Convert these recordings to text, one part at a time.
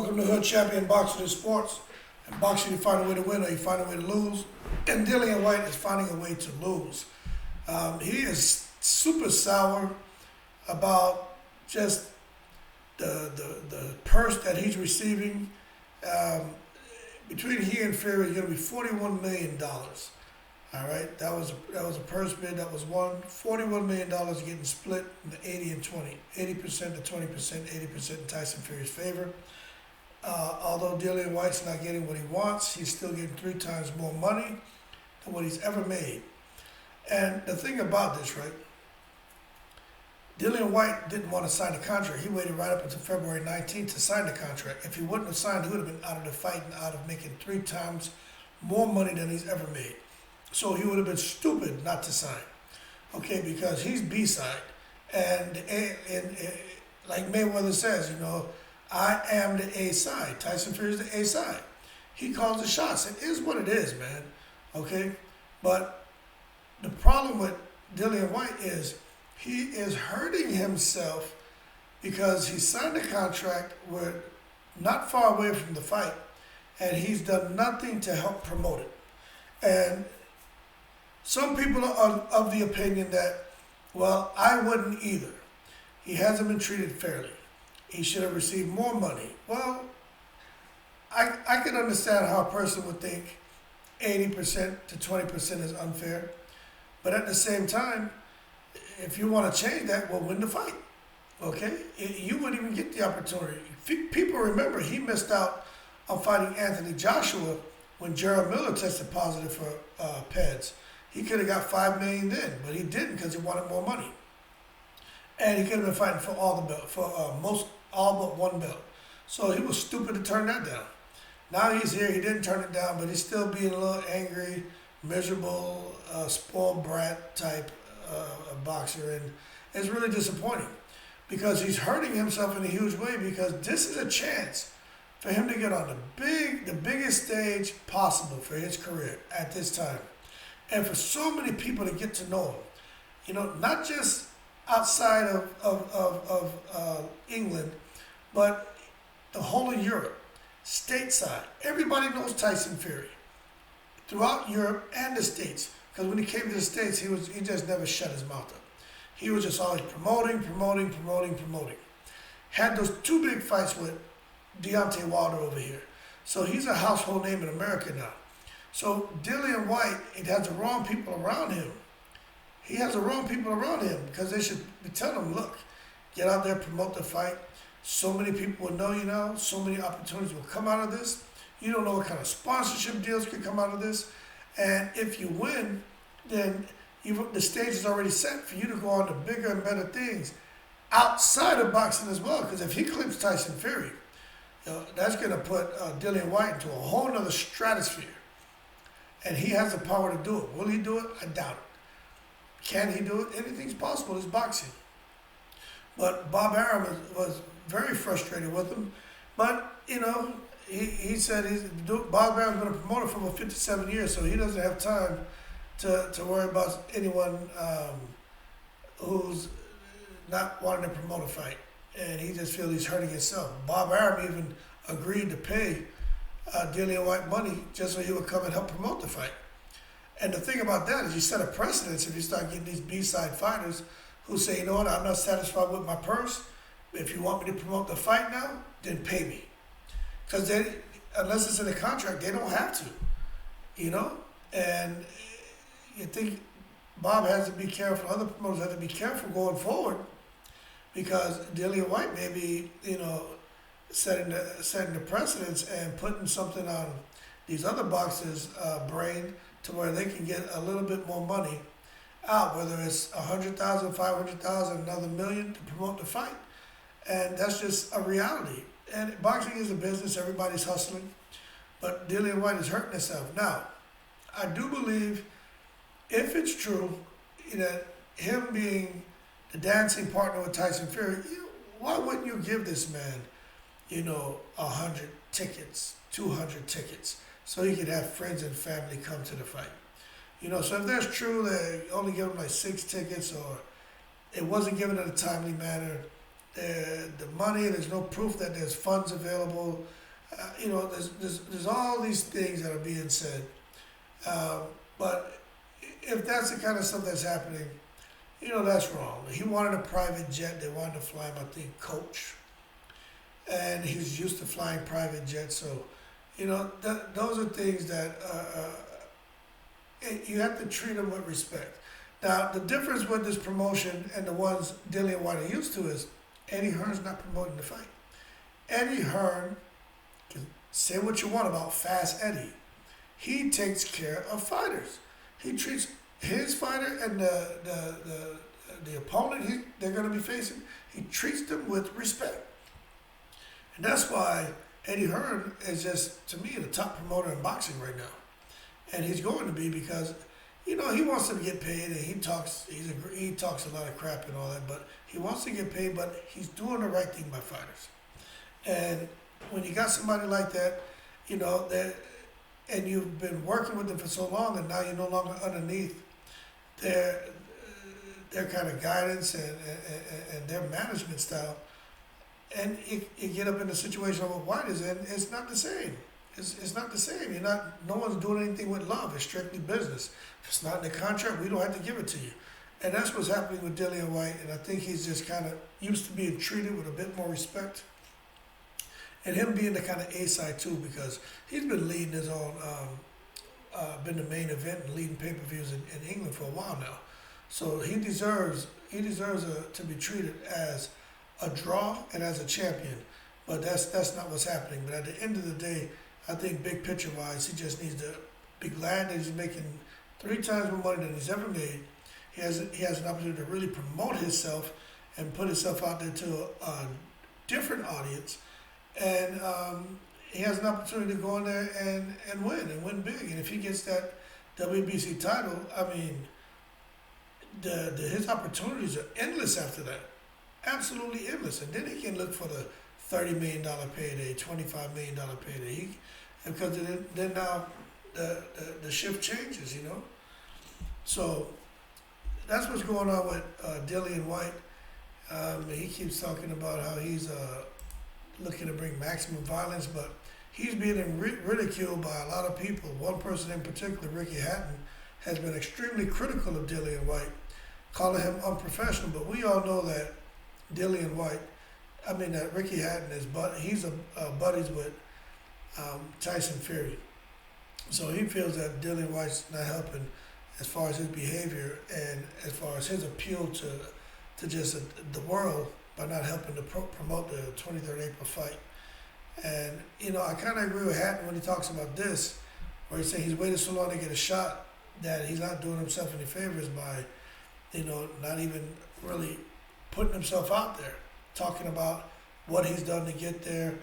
Welcome to Hood Champion Boxing and Sports. In boxing, you find a way to win or you find a way to lose. And Dillian Whyte is finding a way to lose. He is super sour about just the purse that he's receiving. Between he and Fury, it's going to be $41 million. All right, that was a purse bid that was won. $41 million getting split in the 80 and 20, 80% to 20%, 80% in Tyson Fury's favor. Although Dillian Whyte's not getting what he wants, he's still getting 3 times more money than what he's ever made. And the thing about this, right? Dillian Whyte didn't want to sign the contract. He waited right up until February 19th to sign the contract. If he wouldn't have signed, he would have been out of the fight and out of making 3 times more money than he's ever made. So he would have been stupid not to sign, okay? Because he's B-side, and like Mayweather says, you know, I am the A side. Tyson Fury is the A side. He calls the shots. It is what it is, man. Okay, but the problem with Dillian Whyte is he is hurting himself because he signed a contract with not far away from the fight, and he's done nothing to help promote it. And some people are of the opinion that, well, I wouldn't either. He hasn't been treated fairly. He should have received more money. Well, I can understand how a person would think 80% to 20% is unfair. But at the same time, if you want to change that, well, win the fight. Okay? You wouldn't even get the opportunity. People remember he missed out on fighting Anthony Joshua when Gerald Miller tested positive for PEDS. He could have got $5 million then, but he didn't because he wanted more money. And he could have been fighting for all the belt, for all but one belt. So he was stupid to turn that down. Now he's here. He didn't turn it down, but he's still being a little angry, miserable, spoiled brat type boxer, and it's really disappointing because he's hurting himself in a huge way. Because this is a chance for him to get on the biggest stage possible for his career at this time, and for so many people to get to know him. You know, not just outside of England, but the whole of Europe, stateside. Everybody knows Tyson Fury throughout Europe and the States. Because when he came to the States, he just never shut his mouth up. He was just always promoting. Had those 2 big fights with Deontay Wilder over here. So he's a household name in America now. So Dillian Whyte, it has the wrong people around him. He has the wrong people around him because they should be telling him, look, get out there, promote the fight. So many people will know you now. So many opportunities will come out of this. You don't know what kind of sponsorship deals could come out of this. And if you win, then the stage is already set for you to go on to bigger and better things outside of boxing as well. Because if he clips Tyson Fury, that's going to put Dillian Whyte into a whole nother stratosphere. And he has the power to do it. Will he do it? I doubt it. Can he do it? Anything's possible. It's boxing. But Bob Arum was very frustrated with him. But, you know, he said Bob Arum's been a promoter for over 57 years, so he doesn't have time to worry about anyone who's not wanting to promote a fight. And he just feels he's hurting himself. Bob Arum even agreed to pay Dillian Whyte money just so he would come and help promote the fight. And the thing about that is you set a precedence if you start getting these B-side fighters who say, you know what, I'm not satisfied with my purse. If you want me to promote the fight now, then pay me. Because unless it's in a contract, they don't have to, you know? And you think Bob has to be careful, other promoters have to be careful going forward because Dillian Whyte may be, you know, setting the precedence and putting something on these other boxers' brain to where they can get a little bit more money out, whether it's $100,000, $500,000, another $1 million to promote the fight. And that's just a reality. And boxing is a business, everybody's hustling, but Dillian Whyte is hurting himself. Now, I do believe if it's true that him being the dancing partner with Tyson Fury, why wouldn't you give this man, 100 tickets, 200 tickets, so he could have friends and family come to the fight? So if that's true that only give him like 6 tickets or it wasn't given in a timely manner, the money. There's no proof that there's funds available. There's all these things that are being said. But if that's the kind of stuff that's happening, that's wrong. He wanted a private jet. They wanted to fly him, I think, coach. And he's used to flying private jets. So, those are things that you have to treat them with respect. Now, the difference with this promotion and the ones Dillian Whyte are used to is Eddie Hearn's not promoting the fight. Eddie Hearn, can say what you want about Fast Eddie. He takes care of fighters. He treats his fighter and the opponent they're going to be facing, he treats them with respect. And that's why Eddie Hearn is just, to me, the top promoter in boxing right now. And he's going to be because, he wants to get paid, and he talks a lot of crap and all that, but he wants to get paid, but he's doing the right thing by fighters. And when you got somebody like that, and you've been working with them for so long, and now you're no longer underneath their kind of guidance and their management style, and you get up in the situation of what White is in, it's not the same. It's not the same. No one's doing anything with love. It's strictly business. If it's not in the contract, we don't have to give it to you. And that's what's happening with Dillian Whyte, and I think he's just kind of used to being treated with a bit more respect. And him being the kind of A-side too, because he's been leading his own, been the main event and leading pay-per-views in England for a while now. So he deserves to be treated as a draw and as a champion. But that's not what's happening. But at the end of the day, I think big picture wise, he just needs to be glad that he's making 3 times more money than he's ever made. He has an opportunity to really promote himself and put himself out there to a different audience. And he has an opportunity to go in there and win big. And if he gets that WBC title, I mean, his opportunities are endless after that. Absolutely endless. And then he can look for the $30 million payday, $25 million payday. Because then now the shift changes, So that's what's going on with Dillian Whyte. He keeps talking about how he's looking to bring maximum violence, but he's being ridiculed by a lot of people. One person in particular, Ricky Hatton, has been extremely critical of Dillian Whyte, calling him unprofessional. But we all know that that Ricky Hatton he's buddies with Tyson Fury. So he feels that Dillian Whyte's not helping as far as his behavior and as far as his appeal to just the world by not helping to promote the 23rd April fight. And, I kind of agree with Hatton when he talks about this, where he said he's waited so long to get a shot that he's not doing himself any favors by, not even really putting himself out there, talking about what he's done to get there,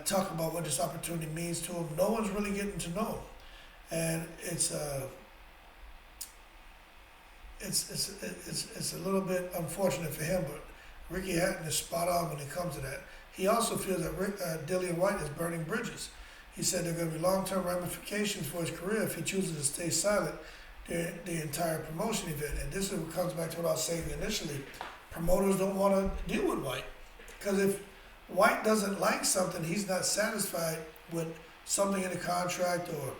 talking about what this opportunity means to him. No one's really getting to know him. And it's a little bit unfortunate for him, but Ricky Hatton is spot on when it comes to that. He also feels that Dillian Whyte is burning bridges. He said there are going to be long-term ramifications for his career if he chooses to stay silent during the entire promotion event. And this is what comes back to what I was saying initially. Promoters don't want to deal with Whyte. Because if Whyte doesn't like something, he's not satisfied with something in the contract or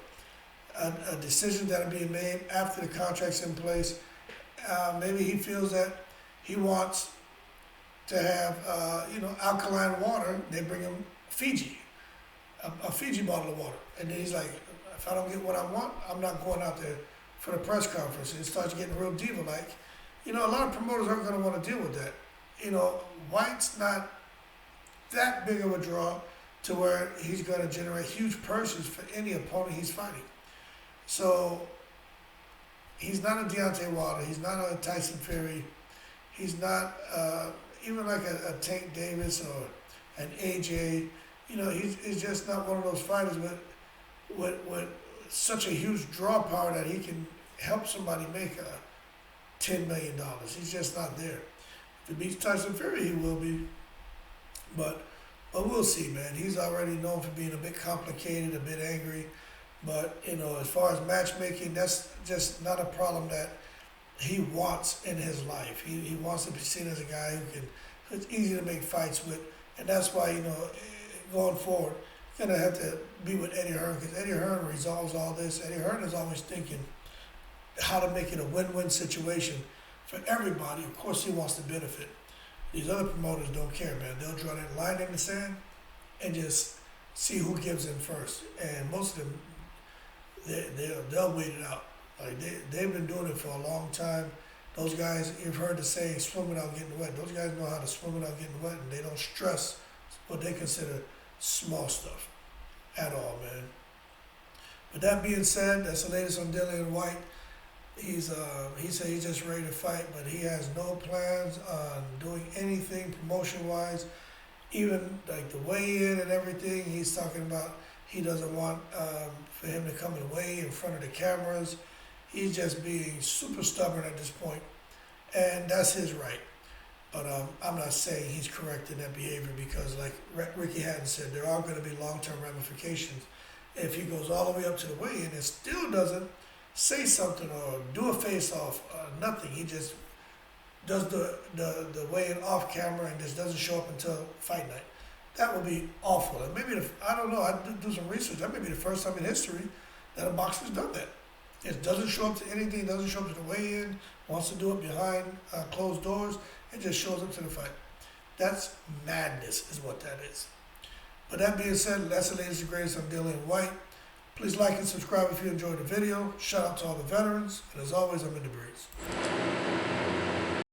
a decision that are being made after the contract's in place. Maybe he feels that he wants to have, alkaline water. They bring him Fiji, a Fiji bottle of water. And then he's like, if I don't get what I want, I'm not going out there for the press conference. And it starts getting real diva-like. A lot of promoters aren't going to want to deal with that. Whyte's not that big of a draw to where he's going to generate huge purses for any opponent he's fighting. So he's not a Deontay Wilder. He's not a Tyson Fury. He's not even like a Tank Davis or an AJ. He's just not one of those fighters with such a huge draw power that he can help somebody make $10 million. He's just not there. If he beats Tyson Fury, he will be. But we'll see, man. He's already known for being a bit complicated, a bit angry. But, as far as matchmaking, that's just not a problem that he wants in his life. He wants to be seen as a guy It's easy to make fights with, and that's why, you know, going forward, you're gonna have to be with Eddie Hearn, because Eddie Hearn resolves all this. Eddie Hearn is always thinking how to make it a win-win situation for everybody. Of course, he wants to benefit. These other promoters don't care, man. They'll draw that line in the sand and just see who gives in first. And most of them, they'll wait it out. Like they've been doing it for a long time. Those guys, you've heard the saying, swim without getting wet. Those guys know how to swim without getting wet, and they don't stress what they consider small stuff at all, man. But that being said, that's the latest on Dillian Whyte. He said he's just ready to fight, but he has no plans on doing anything promotion-wise. Even like the weigh-in and everything, he's talking about he doesn't want for him to come and weigh in front of the cameras. He's just being super stubborn at this point, and that's his right. But I'm not saying he's correct in that behavior, because like Ricky Hatton said, there are going to be long-term ramifications. If he goes all the way up to the weigh-in and still doesn't say something or do a face-off, nothing. He just does the weigh-in off camera and just doesn't show up until fight night. That would be awful. And maybe, I don't know, I did do some research. That may be the first time in history that a boxer's done that. It doesn't show up to anything, doesn't show up to the weigh-in, wants to do it behind closed doors, it just shows up to the fight. That's madness is what that is. But that being said, that's the latest and greatest on Dillian Whyte. Please like and subscribe if you enjoyed the video. Shout out to all the veterans. And as always, I'm in the breeze.